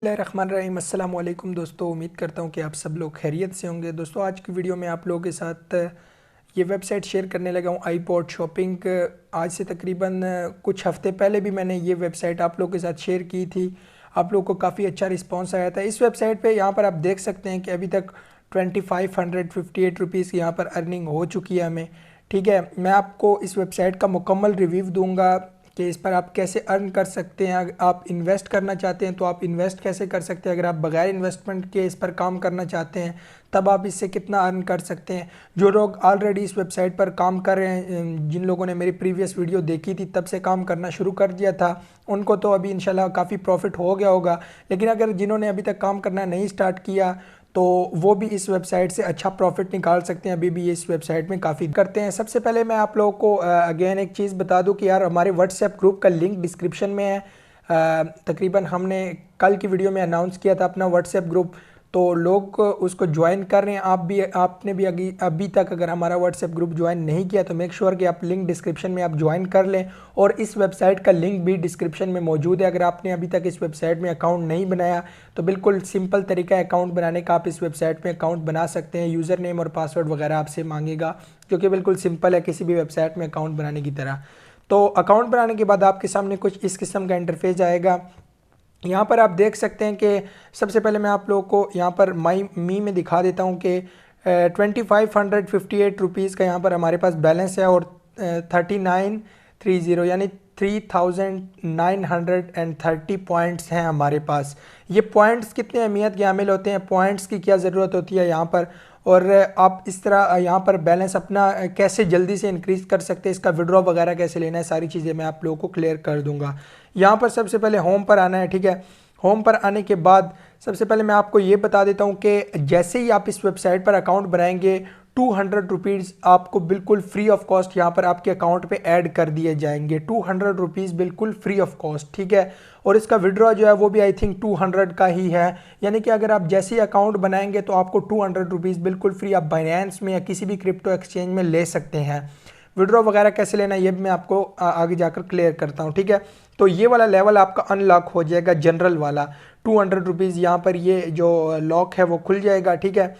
बिस्मिल्लाहिर्रहमानिर्रहीम। अस्सलाम वालेकुम दोस्तों, उम्मीद करता हूँ कि आप सब लोग खैरियत से होंगे। दोस्तों आज की वीडियो में आप लोगों के साथ ये वेबसाइट शेयर करने लगा हूँ, आईपॉड शॉपिंग। आज से तकरीबन कुछ हफ्ते पहले भी मैंने ये वेबसाइट आप लोगों के साथ शेयर की थी। आप लोगों को काफ़ी अच्छा रिस्पांस आया था इस वेबसाइट पे। यहाँ पर आप देख सकते हैं कि अभी तक 2558 रुपीज़ की यहाँ पर अर्निंग हो चुकी है हमें। ठीक है, मैं आपको इस वेबसाइट का मुकम्मल रिव्यू दूंगा कि इस पर आप कैसे अर्न कर सकते हैं। अगर आप इन्वेस्ट करना चाहते हैं तो आप इन्वेस्ट कैसे कर सकते हैं, अगर आप बगैर इन्वेस्टमेंट के इस पर काम करना चाहते हैं तब आप इससे कितना अर्न कर सकते हैं। जो लोग ऑलरेडी इस वेबसाइट पर काम कर रहे हैं, जिन लोगों ने मेरी प्रीवियस वीडियो देखी थी तब से काम करना शुरू कर दिया था, उनको तो अभी इंशाल्लाह काफ़ी प्रॉफिट हो गया होगा। लेकिन अगर जिन्होंने अभी तक काम करना नहीं स्टार्ट किया तो वो भी इस वेबसाइट से अच्छा प्रॉफिट निकाल सकते हैं। अभी भी इस वेबसाइट में काफ़ी करते हैं। सबसे पहले मैं आप लोगों को अगेन एक चीज़ बता दूं कि यार हमारे व्हाट्सएप ग्रुप का लिंक डिस्क्रिप्शन में है। तकरीबन हमने कल की वीडियो में अनाउंस किया था अपना व्हाट्सएप ग्रुप, तो लोग उसको ज्वाइन कर रहे हैं। आपने भी अभी तक अगर हमारा व्हाट्सएप ग्रुप ज्वाइन नहीं किया तो मेक श्योर कि आप लिंक डिस्क्रिप्शन में आप ज्वाइन कर लें, और इस वेबसाइट का लिंक भी डिस्क्रिप्शन में मौजूद है। अगर आपने अभी तक इस वेबसाइट में अकाउंट नहीं बनाया तो बिल्कुल सिंपल तरीका है अकाउंट बनाने का। आप इस वेबसाइट में अकाउंट बना सकते हैं। यूज़र नेम और पासवर्ड वगैरह आपसे मांगेगा, जो कि बिल्कुल सिंपल है किसी भी वेबसाइट में अकाउंट बनाने की तरह। तो अकाउंट बनाने के बाद आपके सामने कुछ इस किस्म का इंटरफेस आएगा। यहाँ पर आप देख सकते हैं कि सबसे पहले मैं आप लोगों को यहाँ पर माई मी में दिखा देता हूँ कि 2558 रुपीज़ का यहाँ पर हमारे पास बैलेंस है, और 3930 यानी 3930 पॉइंट्स हैं हमारे पास। ये पॉइंट्स कितने अहमियत के हामिल होते हैं, पॉइंट्स की क्या ज़रूरत होती है यहाँ पर, और आप इस तरह यहाँ पर बैलेंस अपना कैसे जल्दी से इंक्रीज़ कर सकते हैं, इसका विड्रॉ वगैरह कैसे लेना है, सारी चीज़ें मैं आप लोगों को क्लियर कर दूँगा। यहाँ पर सबसे पहले होम पर आना है। ठीक है, होम पर आने के बाद सबसे पहले मैं आपको ये बता देता हूँ कि जैसे ही आप इस वेबसाइट पर अकाउंट बनाएंगे 200 रुपीज़ आपको बिल्कुल फ्री ऑफ कॉस्ट यहाँ पर आपके अकाउंट पे ऐड कर दिए जाएंगे। 200 रुपीज़ बिल्कुल फ्री ऑफ कॉस्ट। ठीक है, और इसका विड्रॉ जो है वो भी आई थिंक 200 का ही है। यानी कि अगर आप जैसे ही अकाउंट बनाएंगे तो आपको 200 रुपीज़ बिल्कुल फ्री आप बाइनेंस में या किसी भी क्रिप्टो एक्सचेंज में ले सकते हैं। विड्रॉ वगैरह कैसे लेना है ये भी मैं आपको आगे जाकर क्लियर करता हूँ। ठीक है, तो ये वाला लेवल आपका अनलॉक हो जाएगा, जनरल वाला 200 रुपीज़ यहाँ पर ये जो लॉक है वो खुल जाएगा। ठीक है,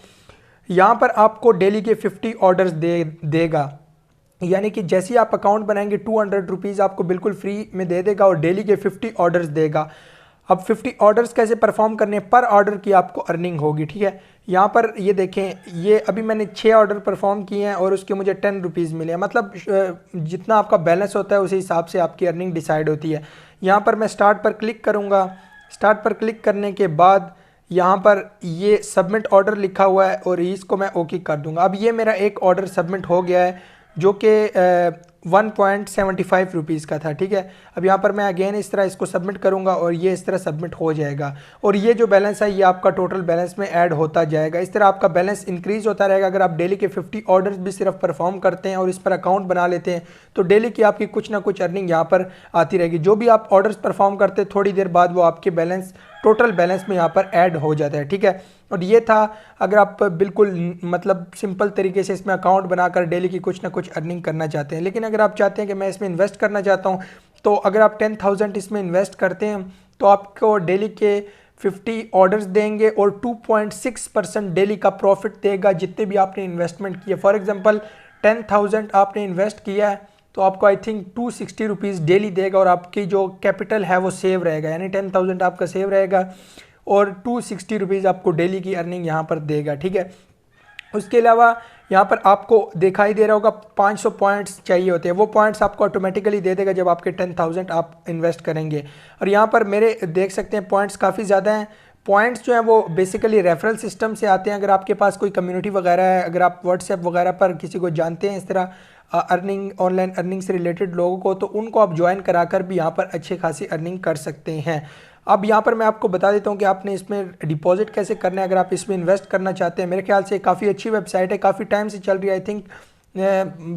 यहाँ पर आपको डेली के 50 ऑर्डर्स देगा। यानी कि जैसे ही आप अकाउंट बनाएंगे 200 रुपीज़ आपको बिल्कुल फ्री में दे देगा और डेली के 50 ऑर्डर्स देगा। अब 50 ऑर्डर्स कैसे परफॉर्म करने, पर ऑर्डर की आपको अर्निंग होगी। ठीक है, यहाँ पर ये देखें, ये अभी मैंने 6 ऑर्डर परफॉर्म किए हैं और उसके मुझे 10 रुपीज़ मिले हैं। मतलब जितना आपका बैलेंस होता है उसी हिसाब से आपकी अर्निंग डिसाइड होती है। यहाँ पर मैं स्टार्ट पर क्लिक करूँगा। स्टार्ट पर क्लिक करने के बाद यहाँ पर ये सबमिट ऑर्डर लिखा हुआ है और इसको मैं ओके कर दूँगा। अब ये मेरा एक ऑर्डर सबमिट हो गया है जो कि 1.75 रुपीज़ का था। ठीक है, अब यहाँ पर मैं अगेन इस तरह इसको सबमिट करूँगा और ये इस तरह सबमिट हो जाएगा, और ये जो बैलेंस है ये आपका टोटल बैलेंस में ऐड होता जाएगा। इस तरह आपका बैलेंस इंक्रीज़ होता रहेगा। अगर आप डेली के 50 ऑर्डर्स भी सिर्फ परफॉर्म करते हैं और इस पर अकाउंट बना लेते हैं तो डेली की आपकी कुछ ना कुछ अर्निंग यहाँ पर आती रहेगी। जो भी आप ऑर्डर्स परफॉर्म करते हैं थोड़ी देर बाद वो आपके बैलेंस टोटल बैलेंस में यहाँ पर ऐड हो जाता है। ठीक है, और ये था अगर आप बिल्कुल मतलब सिंपल तरीके से इसमें अकाउंट बनाकर डेली की कुछ ना कुछ अर्निंग करना चाहते हैं। लेकिन अगर आप चाहते हैं कि मैं इसमें इन्वेस्ट करना चाहता हूँ तो अगर आप 10,000 इसमें इन्वेस्ट करते हैं तो आपको डेली के 50 ऑर्डर्स देंगे और 2.6% डेली का प्रॉफिट देगा जितने भी आपने इन्वेस्टमेंट किया। फॉर एग्जांपल 10,000 आपने इन्वेस्ट किया है तो आपको आई थिंक 260 रुपीज़ डेली देगा, और आपकी जो कैपिटल है वो सेव रहेगा। यानी 10,000 आपका सेव रहेगा और 260 रुपीज़ आपको डेली की अर्निंग यहाँ पर देगा। ठीक है, उसके अलावा यहाँ पर आपको दिखाई दे रहा होगा 500 पॉइंट्स चाहिए होते हैं, वो पॉइंट्स आपको ऑटोमेटिकली दे देगा जब आपके 10,000 आप इन्वेस्ट करेंगे। और यहाँ पर मेरे देख सकते हैं पॉइंट्स काफ़ी ज़्यादा हैं। पॉइंट्स जो हैं वो बेसिकली रेफरल सिस्टम से आते हैं। अगर आपके पास कोई कम्युनिटी वगैरह है, अगर आप व्हाट्सएप वगैरह पर किसी को जानते हैं इस तरह अर्निंग ऑनलाइन अर्निंग से रिलेटेड लोगों को, तो उनको आप ज्वाइन कराकर भी यहाँ पर अच्छी खासी अर्निंग कर सकते हैं। अब यहाँ पर मैं आपको बता देता हूँ कि आपने इसमें डिपॉजिट कैसे करना है अगर आप इसमें इन्वेस्ट करना चाहते हैं। मेरे ख्याल से काफ़ी अच्छी वेबसाइट है, काफ़ी टाइम से चल रही है। आई थिंक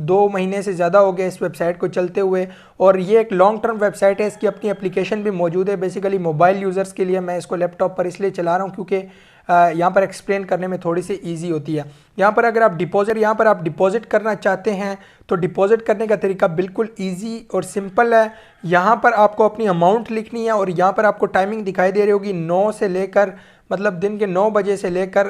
2 महीने से ज़्यादा हो गए इस वेबसाइट को चलते हुए, और ये एक लॉन्ग टर्म वेबसाइट है। इसकी अपनी एप्लीकेशन भी मौजूद है बेसिकली मोबाइल यूज़र्स के लिए। मैं इसको लैपटॉप पर इसलिए चला रहा हूँ क्योंकि यहाँ पर एक्सप्लेन करने में थोड़ी सी ईजी होती है। यहाँ पर अगर आप डिपॉजिट करना चाहते हैं तो डिपॉजिट करने का तरीका बिल्कुल ईजी और सिंपल है। यहाँ पर आपको अपनी अमाउंट लिखनी है और यहाँ पर आपको टाइमिंग दिखाई दे रही होगी 9 से लेकर, मतलब दिन के 9 बजे से लेकर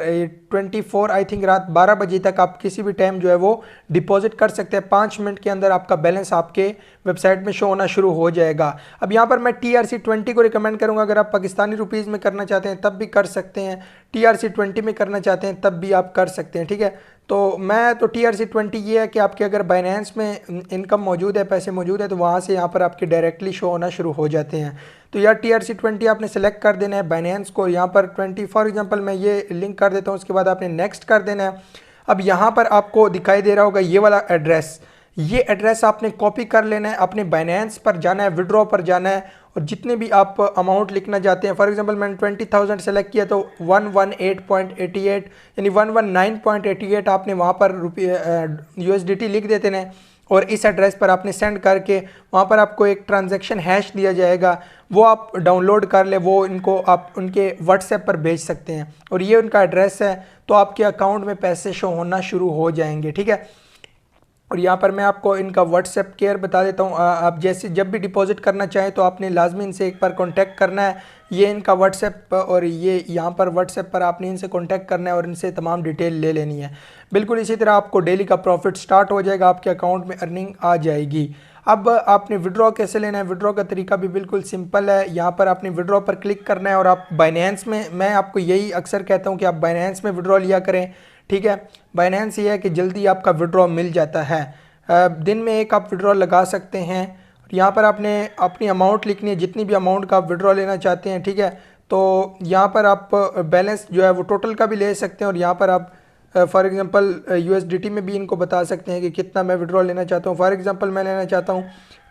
24 आई थिंक रात 12 बजे तक आप किसी भी टाइम जो है वो डिपॉजिट कर सकते हैं। 5 मिनट के अंदर आपका बैलेंस आपके वेबसाइट में शो होना शुरू हो जाएगा। अब यहाँ पर मैं TRC20 को रिकमेंड करूँगा। अगर आप पाकिस्तानी रुपीज़ में करना चाहते हैं तब भी कर सकते हैं, TRC20 में करना चाहते हैं तब भी आप कर सकते हैं, ठीक है। तो मैं तो TRC20 ये है कि आपके अगर बाइनेंस में इनकम मौजूद है, पैसे मौजूद है, तो वहाँ से यहाँ पर आपके डायरेक्टली शो होना शुरू हो जाते हैं। तो यार TRC20 आपने सेलेक्ट कर देना है बाइनेंस को, यहाँ पर 20 फॉर एग्जांपल मैं ये लिंक कर देता हूँ, उसके बाद आपने नेक्स्ट कर देना है। अब यहाँ पर आपको दिखाई दे रहा होगा ये वाला एड्रेस, ये एड्रेस आपने कॉपी कर लेना है, अपने बाइनेंस पर जाना है, विड्रॉ पर जाना है और जितने भी आप अमाउंट लिखना चाहते हैं, फॉर एग्जांपल मैंने 20,000 सेलेक्ट किया तो 118.88 यानी 119.88 आपने वहाँ पर USDT लिख देते हैं और इस एड्रेस पर आपने सेंड करके वहाँ पर आपको एक ट्रांजैक्शन हैश दिया जाएगा, वो आप डाउनलोड कर ले, वो इनको आप उनके व्हाट्सएप पर भेज सकते हैं और ये उनका एड्रेस है। तो आपके अकाउंट में पैसे शो होना शुरू हो जाएंगे, ठीक है। और यहाँ पर मैं आपको इनका व्हाट्सएप केयर बता देता हूँ। आप जैसे जब भी डिपॉजिट करना चाहें तो आपने लाजमी इनसे एक बार कांटेक्ट करना है। ये इनका व्हाट्सएप और ये यहाँ पर व्हाट्सएप पर आपने इनसे कांटेक्ट करना है और इनसे तमाम डिटेल ले लेनी है। बिल्कुल इसी तरह आपको डेली का प्रॉफिट स्टार्ट हो जाएगा, आपके अकाउंट में अर्निंग आ जाएगी। अब आपने विड्रॉ कैसे लेना है, विड्रॉ का तरीका भी बिल्कुल सिंपल है। यहाँ पर आपने विड्रॉ पर क्लिक करना है और आप बाइनेंस में, मैं आपको यही अक्सर कहता हूँ कि आप बाइनेंस में विड्रॉ लिया करें, ठीक है। बाइनेंस ये है कि जल्दी आपका विड्रॉ मिल जाता है, दिन में एक आप विड्रॉ लगा सकते हैं। यहाँ पर आपने अपनी अमाउंट लिखनी है, जितनी भी अमाउंट का आप विड्रॉ लेना चाहते हैं, ठीक है। तो यहाँ पर आप बैलेंस जो है वो टोटल का भी ले सकते हैं और यहाँ पर आप फॉर एग्जांपल USDT में भी इनको बता सकते हैं कि कितना मैं विड्रॉ लेना चाहता हूँ। फॉर एग्जांपल मैं लेना चाहता हूँ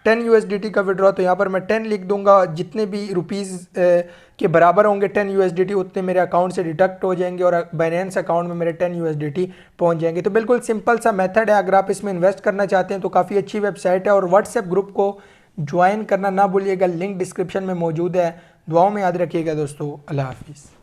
10 USDT का विड्रॉ, तो यहाँ पर मैं 10 लिख दूंगा, जितने भी रुपीज़ के बराबर होंगे 10 USDT उतने मेरे अकाउंट से डिडक्ट हो जाएंगे और बाइनेंस अकाउंट में मेरे 10 USDT पहुँच जाएंगे। तो बिल्कुल सिंपल सा मेथड है। अगर आप इसमें इन्वेस्ट करना चाहते हैं तो काफ़ी अच्छी वेबसाइट है और व्हाट्सएप ग्रुप को ज्वाइन करना ना भूलिएगा, लिंक डिस्क्रिप्शन में मौजूद है। दुआओं में याद रखिएगा दोस्तों। अल्लाह हाफिज़।